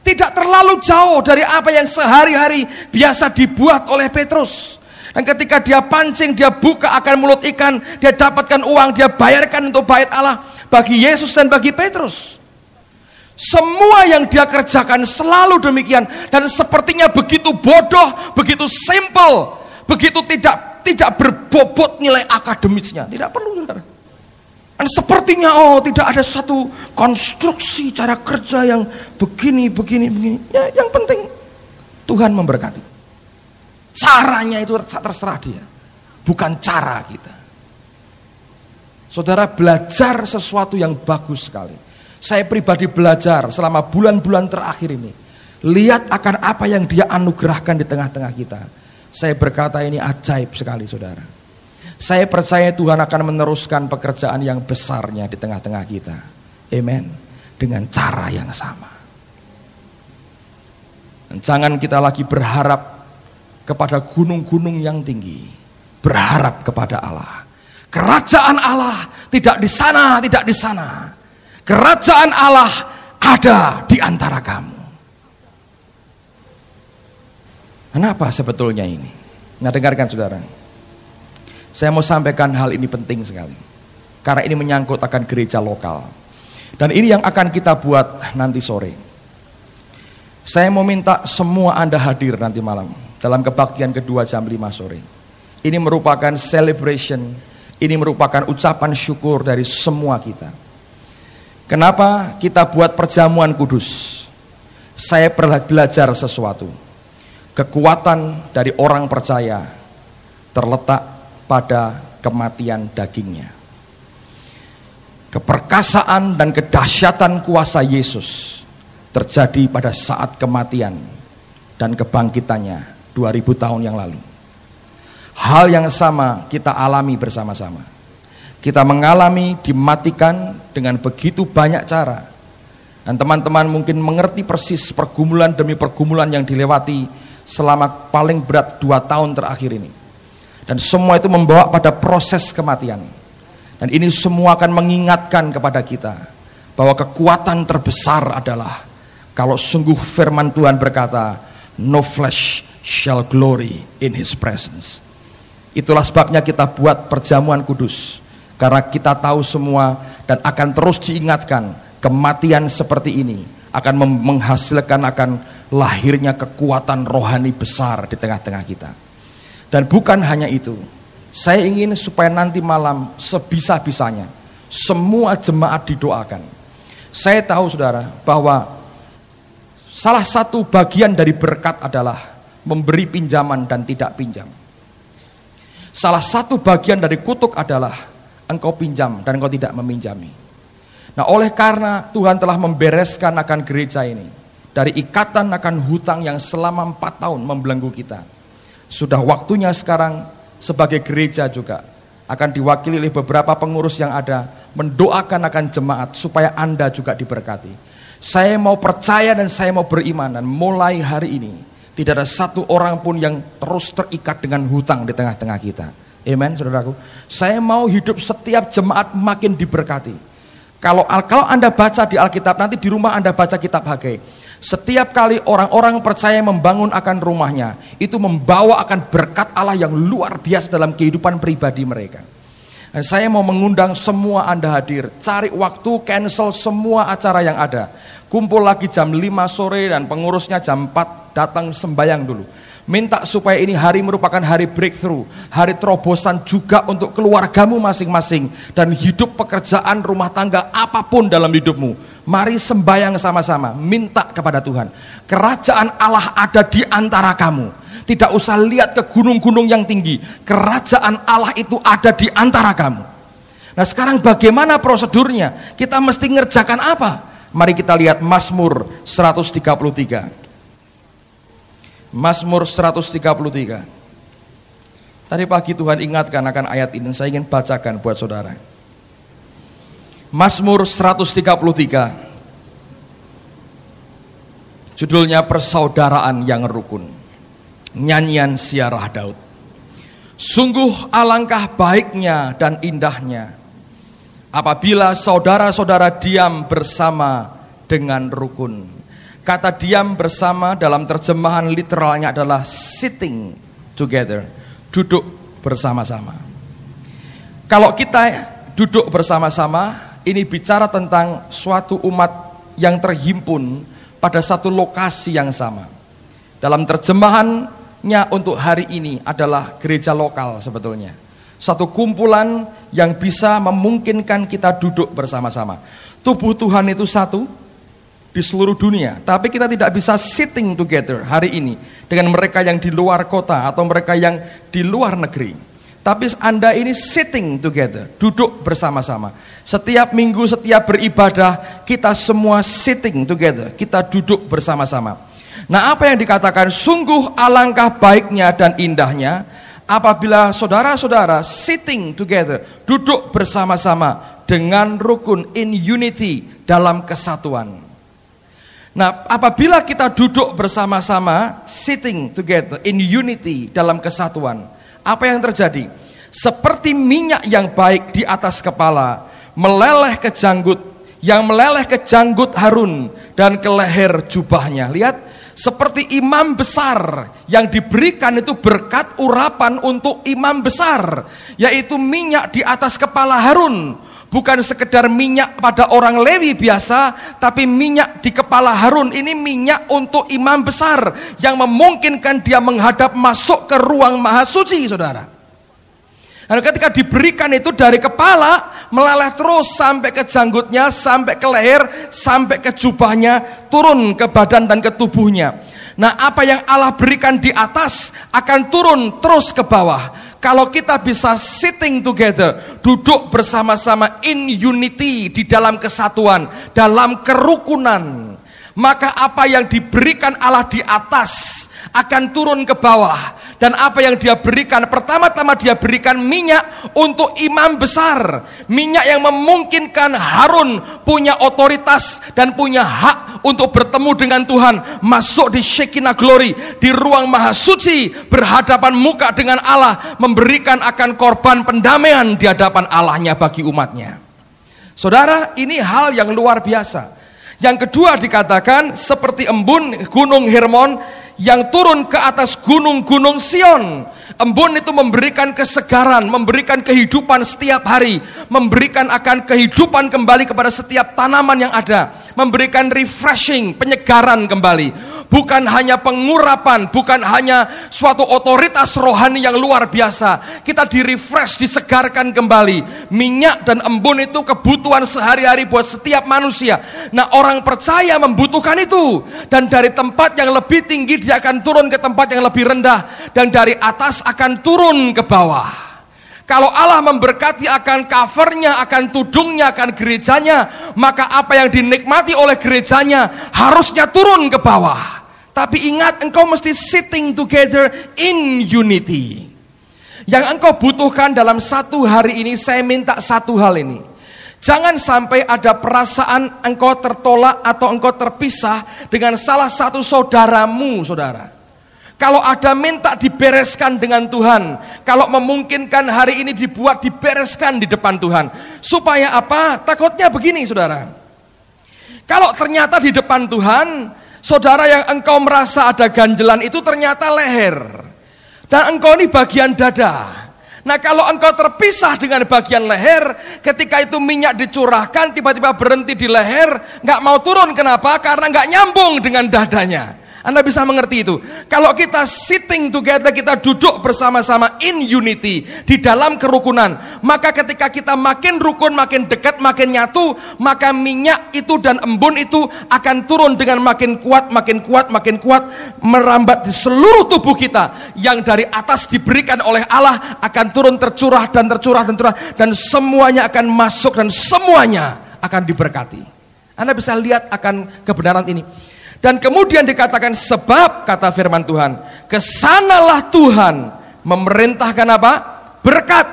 Tidak terlalu jauh dari apa yang sehari-hari biasa dibuat oleh Petrus. Dan ketika dia pancing, dia buka akan mulut ikan, dia dapatkan uang, dia bayarkan untuk bait Allah. Bagi Yesus dan bagi Petrus, semua yang dia kerjakan selalu demikian. Dan sepertinya begitu bodoh, begitu simple, begitu tidak berbobot nilai akademisnya. Tidak perlu, saudara. Dan sepertinya tidak ada satu konstruksi cara kerja yang begini. Ya, yang penting Tuhan memberkati. Caranya itu terserah dia, bukan cara kita. Saudara, belajar sesuatu yang bagus sekali. Saya pribadi belajar selama bulan-bulan terakhir ini. Lihat akan apa yang dia anugerahkan di tengah-tengah kita. Saya berkata ini ajaib sekali, saudara. Saya percaya Tuhan akan meneruskan pekerjaan yang besarnya di tengah-tengah kita. Amen. dengan cara yang sama. Dan jangan kita lagi berharap kepada gunung-gunung yang tinggi, berharap kepada Allah. Kerajaan Allah tidak di sana, tidak di sana. Kerajaan Allah ada di antara kamu. Kenapa sebetulnya ini? Nah, dengarkan saudara. Saya mau sampaikan hal ini penting sekali. Karena ini menyangkut akan gereja lokal. Dan ini yang akan kita buat nanti sore. Saya mau minta semua Anda hadir nanti malam dalam kebaktian kedua jam 5 sore. Ini merupakan celebration, ini merupakan ucapan syukur dari semua kita. Kenapa kita buat perjamuan kudus? Saya belajar sesuatu. Kekuatan dari orang percaya terletak pada kematian dagingnya. Keperkasaan dan kedahsyatan kuasa Yesus terjadi pada saat kematian dan kebangkitannya 2000 tahun yang lalu. Hal yang sama kita alami bersama-sama. Kita mengalami dimatikan dengan begitu banyak cara. Dan teman-teman mungkin mengerti persis pergumulan demi pergumulan yang dilewati selama paling berat 2 tahun terakhir ini. Dan semua itu membawa pada proses kematian. Dan ini semua akan mengingatkan kepada kita bahwa kekuatan terbesar adalah kalau sungguh firman Tuhan berkata, no flesh shall glory in his presence. Itulah sebabnya kita buat perjamuan kudus. Karena kita tahu semua dan akan terus diingatkan, kematian seperti ini akan menghasilkan akan lahirnya kekuatan rohani besar di tengah-tengah kita. Dan bukan hanya itu, saya ingin supaya nanti malam sebisa-bisanya semua jemaat didoakan. Saya tahu saudara bahwa salah satu bagian dari berkat adalah memberi pinjaman dan tidak pinjam. Salah satu bagian dari kutuk adalah engkau pinjam dan engkau tidak meminjami. Nah, oleh karena Tuhan telah membereskan akan gereja ini dari ikatan akan hutang yang selama 4 tahun membelenggu kita, sudah waktunya sekarang sebagai gereja juga akan diwakili oleh beberapa pengurus yang ada mendoakan akan jemaat supaya Anda juga diberkati. Saya mau percaya dan saya mau beriman, dan mulai hari ini tidak ada satu orang pun yang terus terikat dengan hutang di tengah-tengah kita. Amen, saudaraku. Saya mau hidup setiap jemaat makin diberkati. Kalau Anda baca di Alkitab, nanti di rumah Anda baca kitab Hagai. Setiap kali orang-orang percaya membangun akan rumahnya, itu membawa akan berkat Allah yang luar biasa dalam kehidupan pribadi mereka. Dan saya mau mengundang semua Anda hadir. Cari waktu, cancel semua acara yang ada. Kumpul lagi jam 5 sore dan pengurusnya jam 4 datang sembayang dulu. Minta supaya ini hari merupakan hari breakthrough, hari terobosan juga untuk keluargamu masing-masing. Dan hidup pekerjaan rumah tangga apapun dalam hidupmu. Mari sembayang sama-sama, minta kepada Tuhan. Kerajaan Allah ada di antara kamu. Tidak usah lihat ke gunung-gunung yang tinggi. Kerajaan Allah itu ada di antara kamu. Nah, sekarang bagaimana prosedurnya? Kita mesti ngerjakan apa? Mari kita lihat Mazmur 133. Mazmur 133. Tadi pagi Tuhan ingatkan akan ayat ini, saya ingin bacakan buat saudara. Mazmur 133. Judulnya Persaudaraan yang Rukun. Nyanyian Siarah Daud. Sungguh alangkah baiknya dan indahnya apabila saudara-saudara diam bersama dengan rukun. Kata diam bersama dalam terjemahan literalnya adalah sitting together, duduk bersama-sama. Kalau kita duduk bersama-sama, ini bicara tentang suatu umat yang terhimpun pada satu lokasi yang sama. Dalam terjemahannya untuk hari ini adalah gereja lokal sebetulnya. Satu kumpulan yang bisa memungkinkan kita duduk bersama-sama. Tubuh Tuhan itu satu di seluruh dunia, tapi kita tidak bisa sitting together hari ini dengan mereka yang di luar kota atau mereka yang di luar negeri. Tapi Anda ini sitting together, duduk bersama-sama. Setiap minggu, setiap beribadah, kita semua sitting together, kita duduk bersama-sama. Nah, apa yang dikatakan sungguh alangkah baiknya dan indahnya apabila saudara-saudara sitting together, duduk bersama-sama dengan rukun, in unity, dalam kesatuan. Nah, apabila kita duduk bersama-sama, sitting together in unity, dalam kesatuan, apa yang terjadi? Seperti minyak yang baik di atas kepala, meleleh ke janggut, yang meleleh ke janggut Harun dan ke leher jubahnya. Lihat, seperti imam besar yang diberikan itu berkat urapan untuk imam besar, yaitu minyak di atas kepala Harun. Bukan sekedar minyak pada orang Lewi biasa, tapi minyak di kepala Harun. Ini minyak untuk imam besar yang memungkinkan dia menghadap masuk ke ruang maha suci, saudara. Dan ketika diberikan itu dari kepala, meleleh terus sampai ke janggutnya, sampai ke leher, sampai ke jubahnya, turun ke badan dan ke tubuhnya. Nah, apa yang Allah berikan di atas akan turun terus ke bawah. Kalau kita bisa sitting together, duduk bersama-sama in unity, di dalam kesatuan, dalam kerukunan, maka apa yang diberikan Allah di atas akan turun ke bawah. Dan apa yang dia berikan, pertama-tama dia berikan minyak untuk imam besar, minyak yang memungkinkan Harun punya otoritas dan punya hak untuk bertemu dengan Tuhan, masuk di Shekinah Glory, di ruang maha suci, berhadapan muka dengan Allah, memberikan akan korban pendamaian di hadapan Allahnya bagi umatnya. Saudara, ini hal yang luar biasa. Yang kedua dikatakan seperti embun gunung Hermon yang turun ke atas gunung-gunung Sion. Embun itu memberikan kesegaran, memberikan kehidupan setiap hari, memberikan akan kehidupan kembali kepada setiap tanaman yang ada, memberikan refreshing, penyegaran kembali. Bukan hanya pengurapan, bukan hanya suatu otoritas rohani yang luar biasa. Kita di-refresh, disegarkan kembali. Minyak dan embun itu kebutuhan sehari-hari buat setiap manusia. Nah, orang percaya membutuhkan itu. Dan dari tempat yang lebih tinggi dia akan turun ke tempat yang lebih rendah. Dan dari atas akan turun ke bawah. Kalau Allah memberkati akan covernya, akan tudungnya, akan gerejanya, maka apa yang dinikmati oleh gerejanya harusnya turun ke bawah. Tapi ingat, engkau mesti sitting together in unity. Yang engkau butuhkan dalam satu hari ini, saya minta satu hal ini. Jangan sampai ada perasaan engkau tertolak atau engkau terpisah dengan salah satu saudaramu, saudara. Kalau ada minta dibereskan dengan Tuhan, kalau memungkinkan hari ini dibuat dibereskan di depan Tuhan. Supaya apa? Takutnya begini, saudara. Kalau ternyata di depan Tuhan, saudara, yang engkau merasa ada ganjelan itu ternyata leher. Dan engkau ini bagian dada. Nah, kalau engkau terpisah dengan bagian leher, ketika itu minyak dicurahkan, tiba-tiba berhenti di leher, gak mau turun. Kenapa? Karena gak nyambung dengan dadanya. Anda bisa mengerti itu. Kalau kita sitting together, kita duduk bersama-sama in unity, di dalam kerukunan, maka ketika kita makin rukun, makin dekat, makin nyatu, maka minyak itu dan embun itu akan turun dengan makin kuat, makin kuat, makin kuat, merambat di seluruh tubuh kita. Yang dari atas diberikan oleh Allah akan turun, tercurah dan tercurah dan tercurah, dan semuanya akan masuk dan semuanya akan diberkati. Anda bisa lihat akan kebenaran ini. Dan kemudian dikatakan, sebab kata firman Tuhan, kesanalah Tuhan memerintahkan apa? Berkat,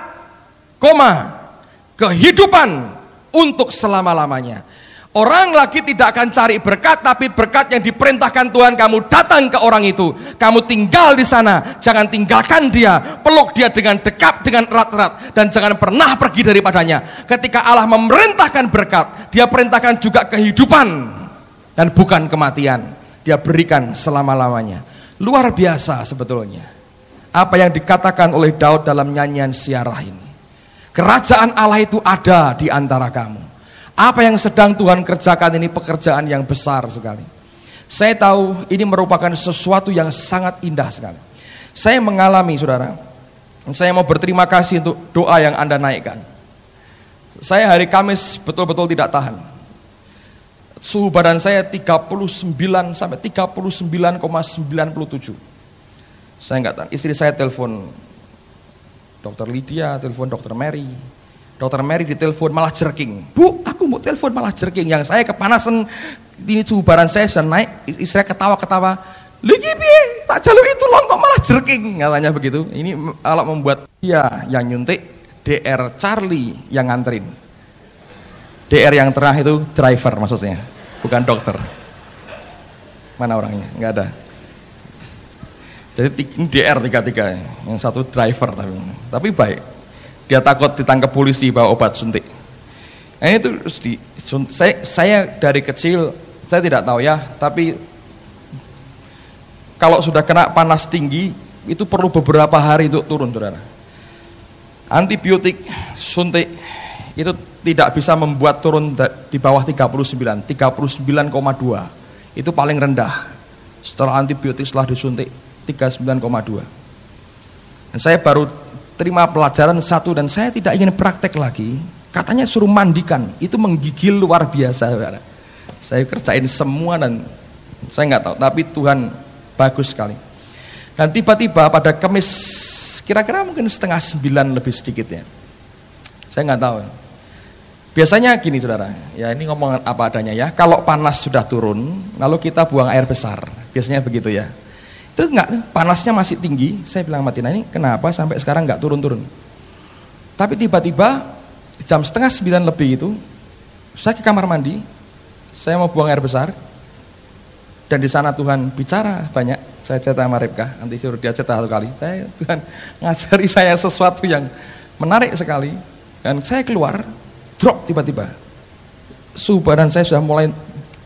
kehidupan untuk selama-lamanya. Orang lagi tidak akan cari berkat, tapi berkat yang diperintahkan Tuhan, kamu datang ke orang itu, kamu tinggal di sana, jangan tinggalkan dia, peluk dia dengan dekat, dengan erat-erat, dan jangan pernah pergi daripadanya. Ketika Allah memerintahkan berkat, dia perintahkan juga kehidupan. Dan bukan kematian, dia berikan selama-lamanya. Luar biasa sebetulnya apa yang dikatakan oleh Daud dalam nyanyian Siarah ini. Kerajaan Allah itu ada di antara kamu. Apa yang sedang Tuhan kerjakan ini pekerjaan yang besar sekali. Saya tahu ini merupakan sesuatu yang sangat indah sekali. Saya mengalami, saudara. Saya mau berterima kasih untuk doa yang Anda naikkan. Saya hari Kamis betul-betul tidak tahan. Suhu badan saya 39 sampai 39,97. Saya nggak tahu. Istri saya telepon Dokter Lydia, telepon Dokter Mary. Dokter Mary ditelepon malah jerking. Bu, aku mau telepon malah jerking. Yang saya kepanasan, ini suhu badan saya sudah naik. Istri saya ketawa-ketawa. Lagi piye? Tak jalur itu loh kok malah jerking. Katanya begitu. Ini kalau membuat dia yang nyuntik, DR Charlie yang nganterin. DR yang tengah itu driver maksudnya, bukan dokter. Mana orangnya? Nggak ada. Jadi ini DR tiga, yang satu driver tapi baik. Dia takut ditangkap polisi bawa obat suntik. Nah, ini tuh saya dari kecil saya tidak tahu ya, tapi kalau sudah kena panas tinggi itu perlu beberapa hari untuk turun, saudara. Antibiotik suntik itu tidak bisa membuat turun di bawah 39,2 itu paling rendah. Setelah antibiotik setelah disuntik 39,2. Dan saya baru terima pelajaran satu dan saya tidak ingin praktek lagi. Katanya suruh mandikan, itu menggigil luar biasa, saudara. Saya kerjain semua dan saya nggak tahu, tapi Tuhan bagus sekali. Dan tiba-tiba pada Kamis kira-kira mungkin 8:30 lebih sedikit ya, saya nggak tahu. Biasanya gini, saudara, ya ini ngomong apa adanya ya. Kalau panas sudah turun, lalu kita buang air besar, biasanya begitu ya. Itu enggak, panasnya masih tinggi. Saya bilang sama Tina, ini kenapa sampai sekarang nggak turun-turun? Tapi tiba-tiba jam 8:30 lebih itu, saya ke kamar mandi, saya mau buang air besar, dan di sana Tuhan bicara banyak. Saya cerita sama Ripka, nanti suruh dia cerita 1 kali. Tuhan ngajari saya sesuatu yang menarik sekali, dan saya keluar, drop tiba-tiba. Suhu badan saya sudah mulai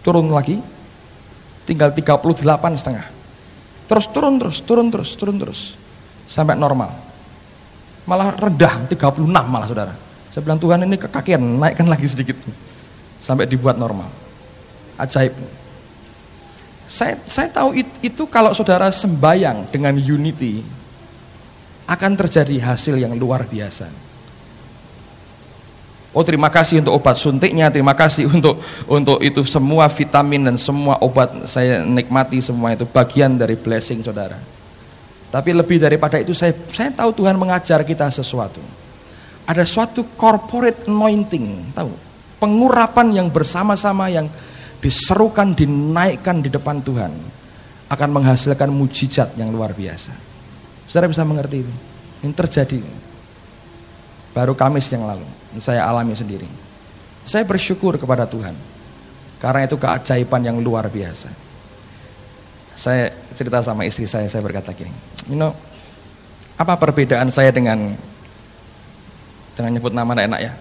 turun lagi, tinggal 38,5. Terus turun terus, sampai normal. Malah rendah, 36 malah, saudara. Saya bilang, Tuhan ini kekakian, naikkan lagi sedikit. Sampai dibuat normal. Ajaib. Saya tahu itu kalau saudara sembayang dengan unity, akan terjadi hasil yang luar biasa. Oh, terima kasih untuk obat suntiknya, terima kasih untuk itu semua vitamin dan semua obat, saya nikmati semua itu, bagian dari blessing saudara. Tapi lebih daripada itu, saya tahu Tuhan mengajar kita sesuatu. Ada suatu corporate anointing, tahu? Pengurapan yang bersama-sama yang diserukan, dinaikkan di depan Tuhan akan menghasilkan mujizat yang luar biasa. Saudara bisa mengerti itu? Ini terjadi. Baru Kamis yang lalu, saya alami sendiri. Saya bersyukur kepada Tuhan karena itu keajaiban yang luar biasa. Saya cerita sama istri saya berkata gini, apa perbedaan saya dengan jangan nyebut nama enak ya,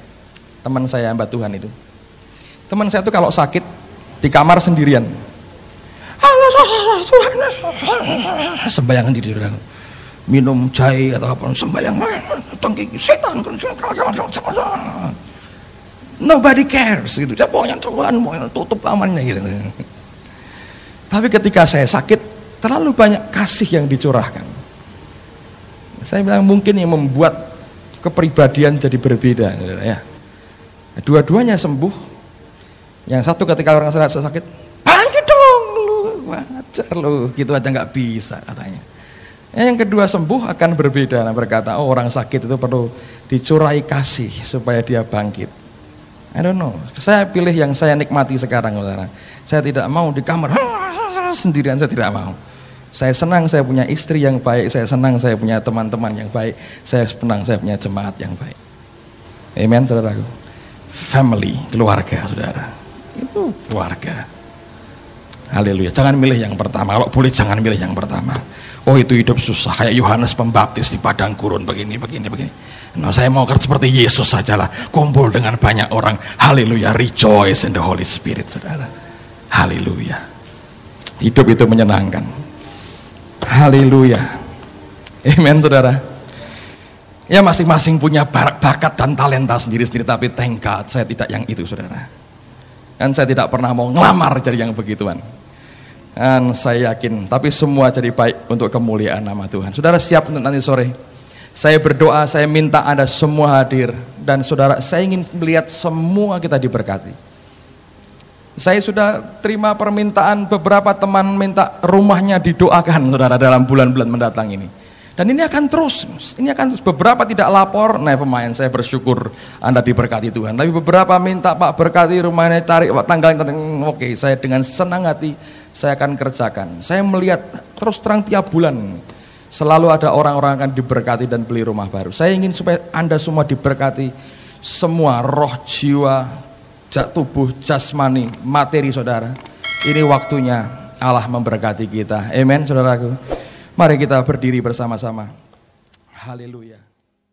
teman saya hamba Tuhan itu. Teman saya itu kalau sakit di kamar sendirian, sembahyang sendiri, minum jahe atau apa, sembahyang, tengking setan, nobody cares gitu. Ya pokoknya Tuhan mau tutup amannya gitu. Tapi ketika saya sakit, terlalu banyak kasih yang dicurahkan. Saya bilang mungkin yang membuat kepribadian jadi berbeda ya. Dua-duanya sembuh. Yang satu ketika orang sakit, bangkit dong lu, wajar lu, gitu aja nggak bisa katanya. Yang kedua sembuh akan berbeda. Nah, berkata, oh orang sakit itu perlu dicurai kasih supaya dia bangkit. I don't know. Saya pilih yang saya nikmati sekarang, saudara. Saya tidak mau di kamar sendirian, saya tidak mau. Saya senang saya punya istri yang baik, saya senang saya punya teman-teman yang baik, saya senang saya punya jemaat yang baik. Amen, saudaraku. Family, keluarga, saudara. Itu keluarga. Haleluya. Jangan milih yang pertama. Kalau boleh jangan milih yang pertama. Oh itu hidup susah kayak Yohanes Pembaptis di padang gurun begini. Nah, saya mau kerja seperti Yesus sajalah. Kumpul dengan banyak orang. Haleluya. Rejoice in the Holy Spirit, saudara. Haleluya. Hidup itu menyenangkan. Haleluya. Amen, saudara. Ya masing-masing punya bakat dan talenta sendiri-sendiri, tapi thank God saya tidak yang itu, saudara. Dan saya tidak pernah mau ngelamar jadi yang begituan. Dan saya yakin, tapi semua jadi baik untuk kemuliaan nama Tuhan. Saudara siap untuk nanti sore? Saya berdoa, saya minta Anda semua hadir. Dan saudara, saya ingin melihat semua kita diberkati. Saya sudah terima permintaan, beberapa teman minta rumahnya didoakan, saudara, dalam bulan-bulan mendatang ini. Dan ini akan terus, beberapa tidak lapor, nah pemain saya bersyukur Anda diberkati Tuhan. Tapi beberapa minta, Pak berkati rumahnya, cari tanggal, oke, saya dengan senang hati, saya akan kerjakan. Saya melihat terus terang tiap bulan, selalu ada orang-orang akan diberkati dan beli rumah baru. Saya ingin supaya Anda semua diberkati, semua roh jiwa, tubuh, jasmani, materi saudara. Ini waktunya Allah memberkati kita. Amen saudaraku. Mari kita berdiri bersama-sama. Haleluya.